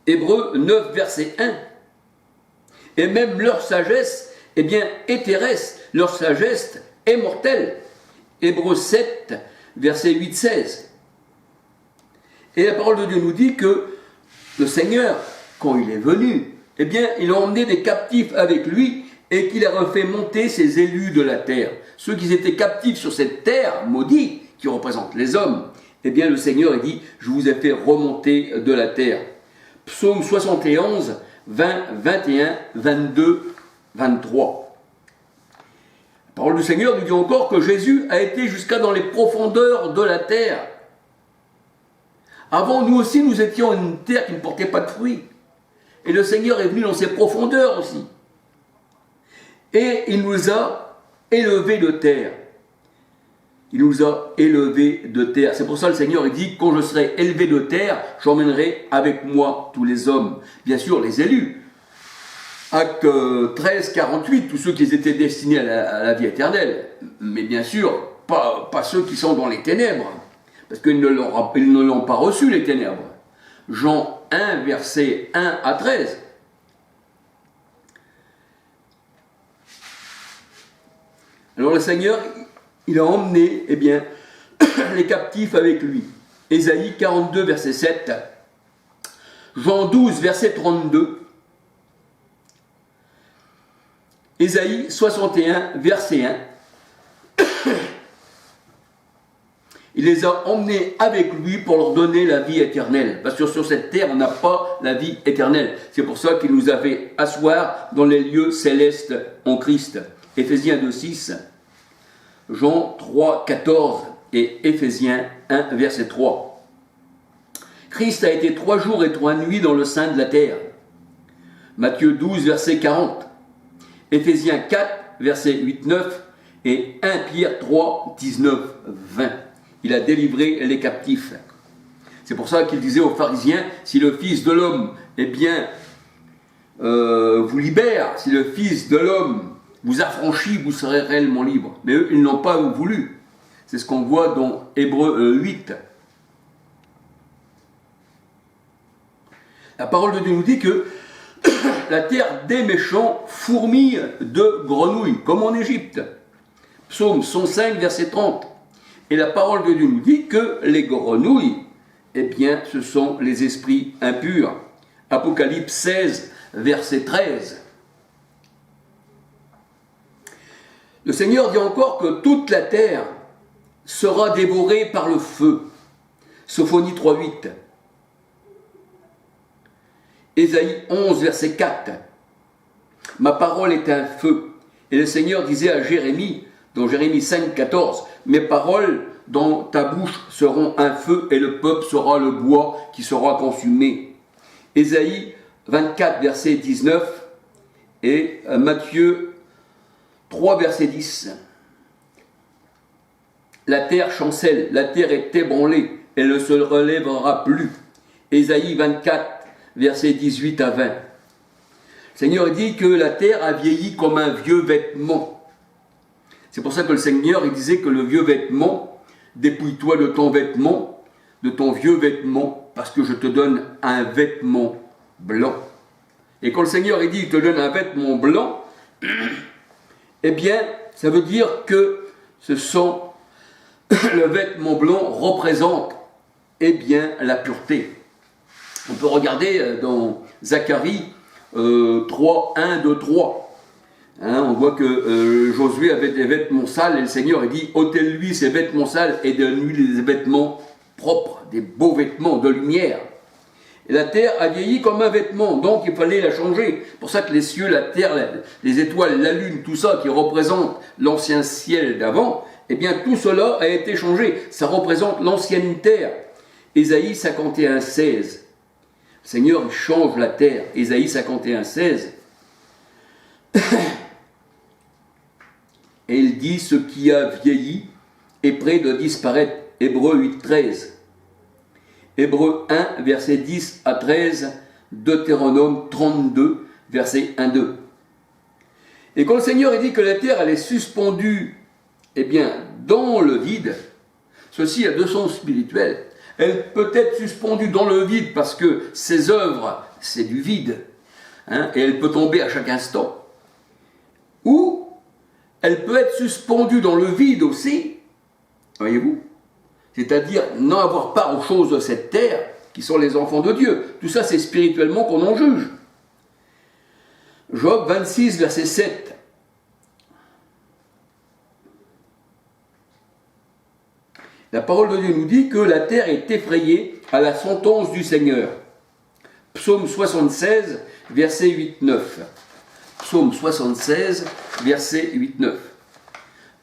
Hébreux 9, verset 1. Et même leur sagesse, eh bien, est terrestre, leur sagesse est mortelle. Hébreux 7, verset 8-16. Et la parole de Dieu nous dit que le Seigneur, quand il est venu, eh bien, il a emmené des captifs avec lui et qu'il a refait monter ses élus de la terre. Ceux qui étaient captifs sur cette terre maudite, qui représente les hommes, eh bien, le Seigneur a dit, je vous ai fait remonter de la terre. Psaume 71, 20, 21, 22, 23. La parole du Seigneur nous dit encore que Jésus a été jusqu'à dans les profondeurs de la terre. Avant, nous aussi, nous étions une terre qui ne portait pas de fruits. Et le Seigneur est venu dans ses profondeurs aussi. Et il nous a élevés de terre. Il nous a élevés de terre. C'est pour ça que le Seigneur dit, quand je serai élevé de terre, j'emmènerai avec moi tous les hommes. Bien sûr, les élus. Acte 13, 48, tous ceux qui étaient destinés à la vie éternelle. Mais bien sûr, pas ceux qui sont dans les ténèbres. Parce qu'ils ne l'ont pas reçu, les ténèbres. Jean 1, verset 1 à 13. Alors le Seigneur, il a emmené, eh bien, les captifs avec lui. Ésaïe 42, verset 7. Jean 12, verset 32. Ésaïe 61, verset 1. Il les a emmenés avec lui pour leur donner la vie éternelle. Parce que sur cette terre, on n'a pas la vie éternelle. C'est pour ça qu'il nous a fait asseoir dans les lieux célestes en Christ. Éphésiens 2, 6, Jean 3, 14 et Éphésiens 1, verset 3. Christ a été 3 jours et 3 nuits dans le sein de la terre. Matthieu 12, verset 40. Éphésiens 4, verset 8, 9 et 1 Pierre 3, 19, 20. Il a délivré les captifs. C'est pour ça qu'il disait aux pharisiens, si le Fils de l'homme, eh bien, vous libère, si le Fils de l'homme vous affranchit, vous serez réellement libre. Mais eux, ils n'ont pas voulu. C'est ce qu'on voit dans Hébreux 8. La parole de Dieu nous dit que la terre des méchants fourmille de grenouilles, comme en Égypte. Psaume 105, verset 30. Et la parole de Dieu nous dit que les grenouilles, eh bien, ce sont les esprits impurs. Apocalypse 16, verset 13. Le Seigneur dit encore que toute la terre sera dévorée par le feu. Sophonie 3, 8. Ésaïe 11, verset 4. Ma parole est un feu. Et le Seigneur disait à Jérémie, dans Jérémie 5, 14, mes paroles dans ta bouche seront un feu et le peuple sera le bois qui sera consumé. Ésaïe 24, verset 19 et Matthieu 3, verset 10. La terre chancelle, la terre est ébranlée, elle ne se relèvera plus. Ésaïe 24, verset 18 à 20. Le Seigneur dit que la terre a vieilli comme un vieux vêtement. C'est pour ça que le Seigneur il disait que le vieux vêtement, dépouille-toi de ton vêtement, de ton vieux vêtement, parce que je te donne un vêtement blanc. Et quand le Seigneur il dit il te donne un vêtement blanc, eh bien, ça veut dire que le vêtement blanc représente, eh bien, la pureté. On peut regarder dans Zacharie 3, 1, 2, 3. On voit que Josué avait des vêtements sales et le Seigneur il dit ôtez-lui ses vêtements sales et donne-lui des vêtements propres, des beaux vêtements de lumière. Et la terre a vieilli comme un vêtement, donc il fallait la changer. C'est pour ça que les cieux, la terre, les étoiles, la lune, tout ça qui représente l'ancien ciel d'avant, eh bien tout cela a été changé. Ça représente l'ancienne terre. Ésaïe 51, 16. Le Seigneur il change la terre. Ésaïe 51, 16. Et il dit ce qui a vieilli est près de disparaître. Hébreux 8, 13. Hébreux 1, verset 10 à 13. Deutéronome 32, verset 1, 2. Et quand le Seigneur dit que la terre elle est suspendue, eh bien, dans le vide, ceci a deux sens spirituels. Elle peut être suspendue dans le vide parce que ses œuvres, c'est du vide, hein, et elle peut tomber à chaque instant. Ou elle peut être suspendue dans le vide aussi, voyez-vous, c'est-à-dire n'en avoir part aux choses de cette terre, qui sont les enfants de Dieu. Tout ça, c'est spirituellement qu'on en juge. Job 26, verset 7. La parole de Dieu nous dit que la terre est effrayée à la sentence du Seigneur. Psaume 76, verset 8-9. Psaume 76, verset 8-9. La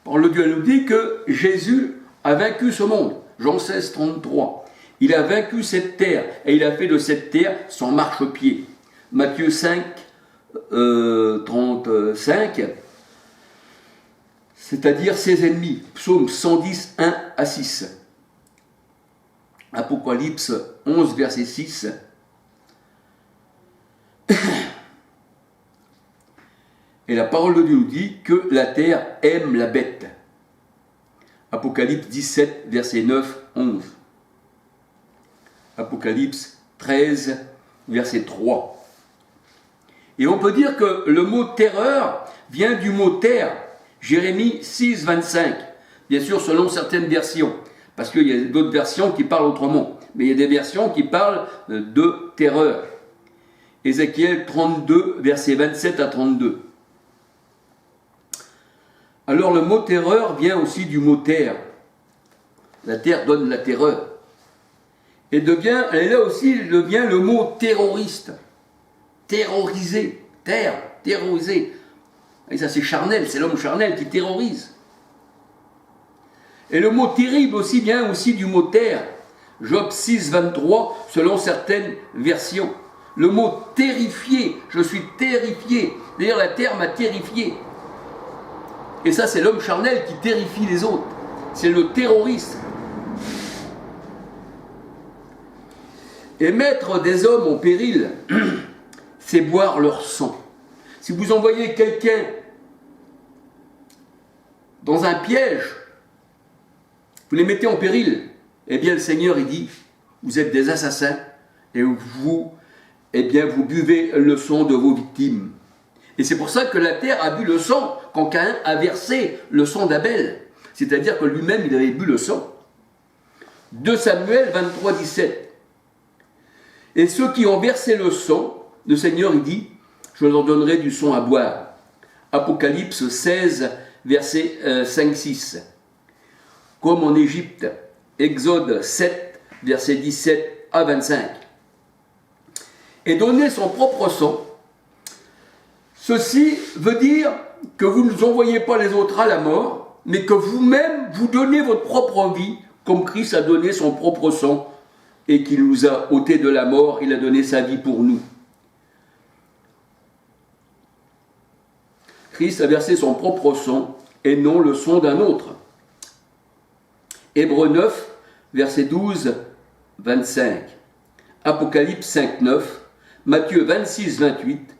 parole de Dieu nous dit que Jésus a vaincu ce monde. Jean 16, 33. Il a vaincu cette terre et il a fait de cette terre son marchepied. Matthieu 5, 35. C'est-à-dire ses ennemis. Psaume 110, 1 à 6. Apocalypse 11, verset 6. Et la parole de Dieu nous dit que la terre aime la bête. Apocalypse 17, verset 9, 11. Apocalypse 13, verset 3. Et on peut dire que le mot terreur vient du mot terre. Jérémie 6, 25, bien sûr selon certaines versions, parce qu'il y a d'autres versions qui parlent autrement, mais il y a des versions qui parlent de terreur. Ézéchiel 32, versets 27 à 32. Alors le mot terreur vient aussi du mot terre. La terre donne la terreur. Et là aussi devient le mot terroriste. Terroriser, terre, terroriser. Et ça c'est charnel, c'est l'homme charnel qui terrorise. Et le mot terrible aussi vient aussi du mot terre. Job 6, 23, selon certaines versions. Le mot terrifié, je suis terrifié. D'ailleurs la terre m'a terrifié. Et ça c'est l'homme charnel qui terrifie les autres. C'est le terroriste. Et mettre des hommes en péril, c'est boire leur sang. Si vous envoyez quelqu'un dans un piège, vous les mettez en péril, eh bien le Seigneur il dit, vous êtes des assassins et vous buvez le sang de vos victimes. Et c'est pour ça que la terre a bu le sang quand Caïn a versé le sang d'Abel. C'est-à-dire que lui-même il avait bu le sang. 2 Samuel 23, 17. Et ceux qui ont versé le sang, le Seigneur il dit, je leur donnerai du sang à boire. Apocalypse 16, verset 5-6. Comme en Égypte, Exode 7, verset 17 à 25. Et donner son propre sang, ceci veut dire que vous ne envoyez pas les autres à la mort, mais que vous-même, vous donnez votre propre vie, comme Christ a donné son propre sang, et qu'il nous a ôté de la mort, il a donné sa vie pour nous. Christ a versé son propre sang et non le sang d'un autre. Hébreux 9, verset 12, 25. Apocalypse 5, 9. Matthieu 26, 28.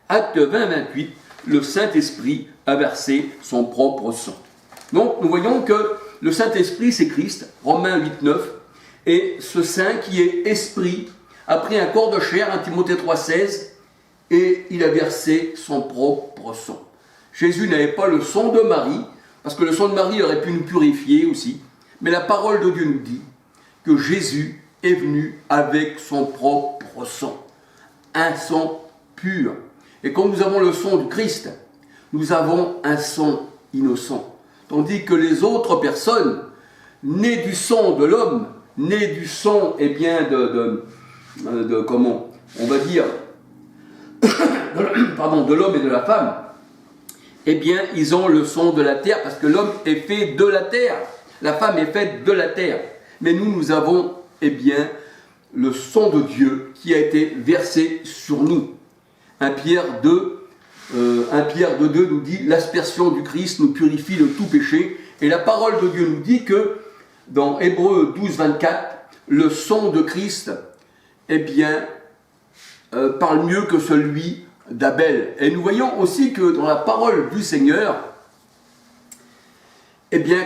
Acte 20, 28. Le Saint-Esprit a versé son propre sang. Donc nous voyons que le Saint-Esprit c'est Christ, Romains 8, 9. Et ce Saint qui est Esprit a pris un corps de chair, 1 Timothée 3, 16. Et il a versé son propre sang. Jésus n'avait pas le sang de Marie, parce que le sang de Marie aurait pu nous purifier aussi. Mais la parole de Dieu nous dit que Jésus est venu avec son propre sang. Un sang pur. Et quand nous avons le sang du Christ, nous avons un sang innocent. Tandis que les autres personnes, nées du sang de l'homme, nées du sang, comment on va dire, de l'homme et de la femme, eh bien, ils ont le sang de la terre, parce que l'homme est fait de la terre. La femme est faite de la terre. Mais nous avons, le sang de Dieu qui a été versé sur nous. 1 Pierre 2 nous dit, l'aspersion du Christ nous purifie de tout péché. Et la parole de Dieu nous dit que, dans Hébreux 12, 24, le sang de Christ, parle mieux que celui d'Abel. Et nous voyons aussi que dans la parole du Seigneur,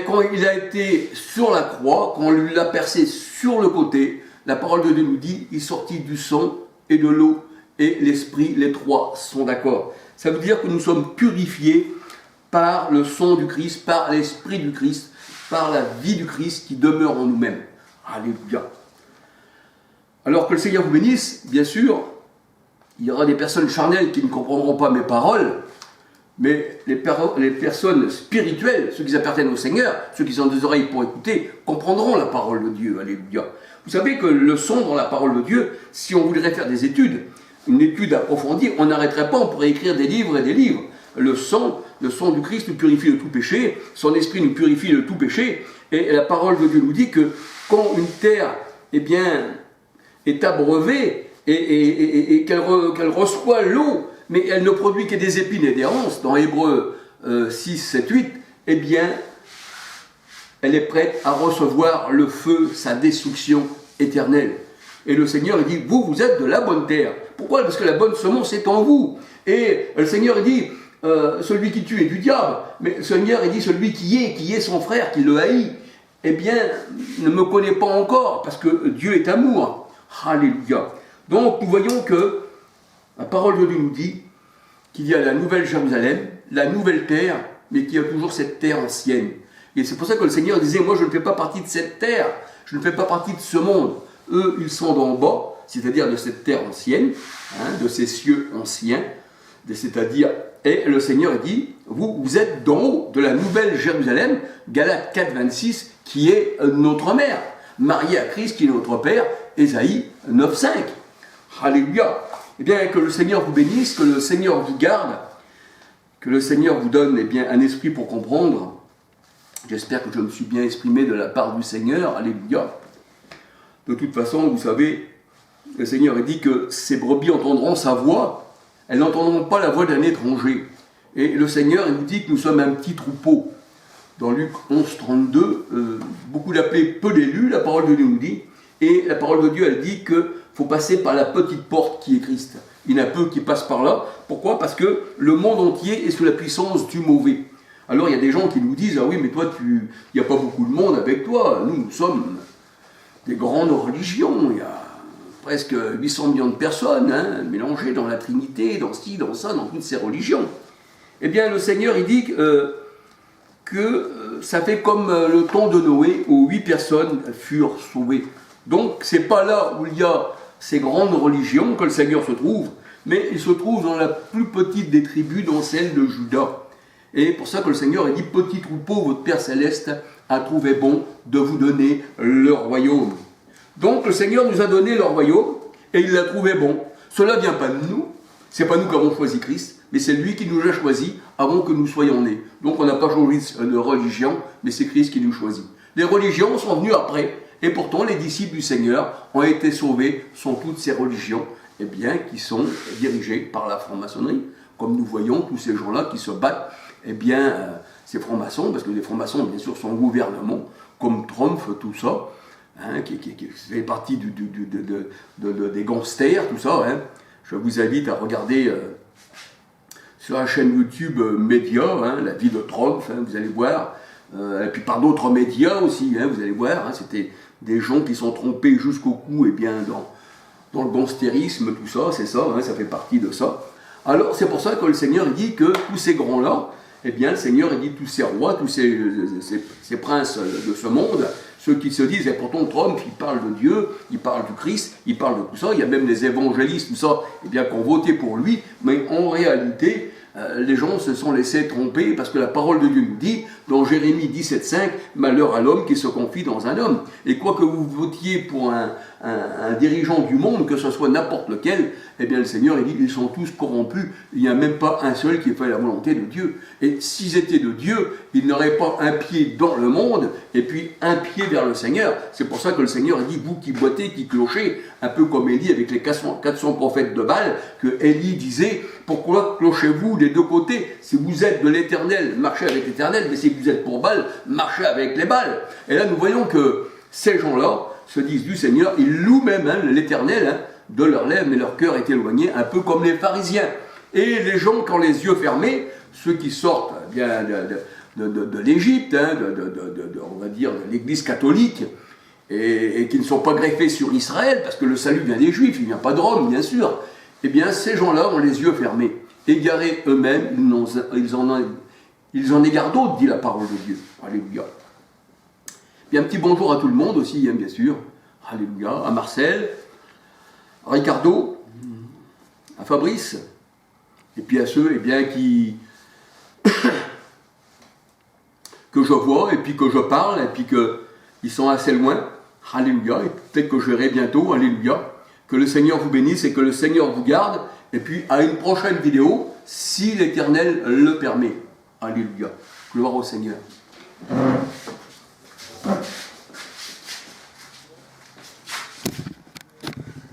quand il a été sur la croix, quand on lui l'a percé sur le côté, la parole de Dieu nous dit, il sortit du sang et de l'eau et l'esprit, les trois sont d'accord. Ça veut dire que nous sommes purifiés par le sang du Christ, par l'esprit du Christ, par la vie du Christ qui demeure en nous-mêmes. Alléluia. Alors que le Seigneur vous bénisse, bien sûr, il y aura des personnes charnelles qui ne comprendront pas mes paroles, mais les personnes spirituelles, ceux qui appartiennent au Seigneur, ceux qui ont des oreilles pour écouter, comprendront la parole de Dieu. Alléluia. Vous savez que le son dans la parole de Dieu, si on voudrait faire des études, une étude approfondie, on n'arrêterait pas, on pourrait écrire des livres et des livres. Le sang du Christ nous purifie de tout péché, son esprit nous purifie de tout péché, et la parole de Dieu nous dit que quand une terre, eh bien, est abreuvée et qu'elle reçoit l'eau, mais elle ne produit que des épines et des ronces, dans Hébreux 6, 7, 8, eh bien, elle est prête à recevoir le feu, sa destruction éternelle. Et le Seigneur, il dit, vous êtes de la bonne terre. Pourquoi? Parce que la bonne semence est en vous. Et le Seigneur, il dit, celui qui tue est du diable. Mais le Seigneur, il dit, celui qui est son frère, qui le haït, eh bien, ne me connaît pas encore, parce que Dieu est amour. Alléluia. Donc, nous voyons que la parole de Dieu nous dit qu'il y a la nouvelle Jérusalem, la nouvelle terre, mais qu'il y a toujours cette terre ancienne. Et c'est pour ça que le Seigneur disait, moi je ne fais pas partie de cette terre, je ne fais pas partie de ce monde. Eux, ils sont d'en bas, c'est-à-dire de cette terre ancienne, de ces cieux anciens, c'est-à-dire, et le Seigneur dit, vous êtes d'en haut, de la nouvelle Jérusalem, Galates 4, 26, qui est notre mère, mariée à Christ, qui est notre Père, Ésaïe 9, 5. Alléluia. Eh bien, que le Seigneur vous bénisse, que le Seigneur vous garde, que le Seigneur vous donne eh bien, un esprit pour comprendre. J'espère que je me suis bien exprimé de la part du Seigneur. Alléluia. De toute façon, vous savez, le Seigneur dit que ces brebis entendront sa voix, elles n'entendront pas la voix d'un étranger. Et le Seigneur, il nous dit que nous sommes un petit troupeau. Dans Luc 11, 32, beaucoup d'appelés, peu d'élus, la parole de Dieu nous dit. Et la parole de Dieu, elle dit qu'il faut passer par la petite porte qui est Christ. Il y en a peu qui passent par là. Pourquoi? Parce que le monde entier est sous la puissance du mauvais. Alors il y a des gens qui nous disent, ah oui, mais toi, il n'y a pas beaucoup de monde avec toi. Nous sommes des grandes religions. Il y a presque 800 millions de personnes mélangées dans la Trinité, dans ci, dans ça, dans toutes ces religions. Eh bien, le Seigneur, il dit que ça fait comme le temps de Noé, où 8 personnes furent sauvées. Donc, c'est pas là où il y a ces grandes religions que le Seigneur se trouve, mais il se trouve dans la plus petite des tribus, dans celle de Juda. Et pour ça que le Seigneur a dit, petit troupeau, votre Père Céleste a trouvé bon de vous donner le royaume. Donc, le Seigneur nous a donné le royaume, et il l'a trouvé bon. Cela ne vient pas de nous, c'est pas nous qui avons choisi Christ, mais c'est lui qui nous a choisis avant que nous soyons nés. Donc, on n'a pas choisi de religion, mais c'est Christ qui nous choisit. Les religions sont venues après. Et pourtant, les disciples du Seigneur ont été sauvés, sont toutes ces religions, eh bien, qui sont dirigées par la franc-maçonnerie. Comme nous voyons tous ces gens-là qui se battent, eh bien, ces francs-maçons, parce que les francs-maçons, bien sûr, sont au gouvernement, comme Trump, tout ça, qui fait partie des gangsters, tout ça. Je vous invite à regarder sur la chaîne YouTube Média, la vie de Trump, vous allez voir, et puis par d'autres médias aussi, vous allez voir, c'était des gens qui sont trompés jusqu'au cou, et bien dans le gangstérisme, tout ça, c'est ça, ça fait partie de ça. Alors c'est pour ça que le Seigneur dit que tous ces grands-là, eh bien le Seigneur dit tous ces rois, tous ces princes de ce monde, ceux qui se disent, et pourtant Trump, il parle de Dieu, il parle du Christ, il parle de tout ça, il y a même des évangélistes, tout ça, eh bien qui ont voté pour lui, mais en réalité, les gens se sont laissés tromper parce que la parole de Dieu nous dit, dans Jérémie 17,5, malheur à l'homme qui se confie dans un homme. Et quoi que vous votiez pour un dirigeant du monde, que ce soit n'importe lequel, eh bien le Seigneur il dit qu'ils sont tous corrompus, il n'y a même pas un seul qui fait la volonté de Dieu. Et s'ils étaient de Dieu, ils n'auraient pas un pied dans le monde et puis un pied vers le Seigneur. C'est pour ça que le Seigneur dit, vous qui boitez, qui clochez, un peu comme Élie avec les 400 prophètes de Baal, que Élie disait, pourquoi clochez-vous des deux côtés? Si vous êtes de l'Éternel, marchez avec l'Éternel, mais si vous êtes pour Baal, marchez avec les Baals. Et là nous voyons que ces gens-là se disent du Seigneur, ils louent même l'Éternel de leurs lèvres, mais leur cœur est éloigné, un peu comme les pharisiens. Et les gens, quand les yeux fermés, ceux qui sortent bien de l'Égypte, on va dire de l'Église catholique, et qui ne sont pas greffés sur Israël, parce que le salut vient des Juifs, il ne vient pas de Rome, bien sûr, eh bien, ces gens-là ont les yeux fermés. Égarés eux-mêmes, ils en égarent d'autres, dit la parole de Dieu. Alléluia. Puis un petit bonjour à tout le monde aussi, hein, bien sûr. Alléluia. À Marcel, à Ricardo, à Fabrice, et puis à ceux, eh bien, que je vois, et puis que je parle, et puis qu'ils sont assez loin. Alléluia. Et peut-être que je verrai bientôt. Alléluia. Que le Seigneur vous bénisse et que le Seigneur vous garde. Et puis à une prochaine vidéo, si l'Éternel le permet. Alléluia. Gloire au Seigneur.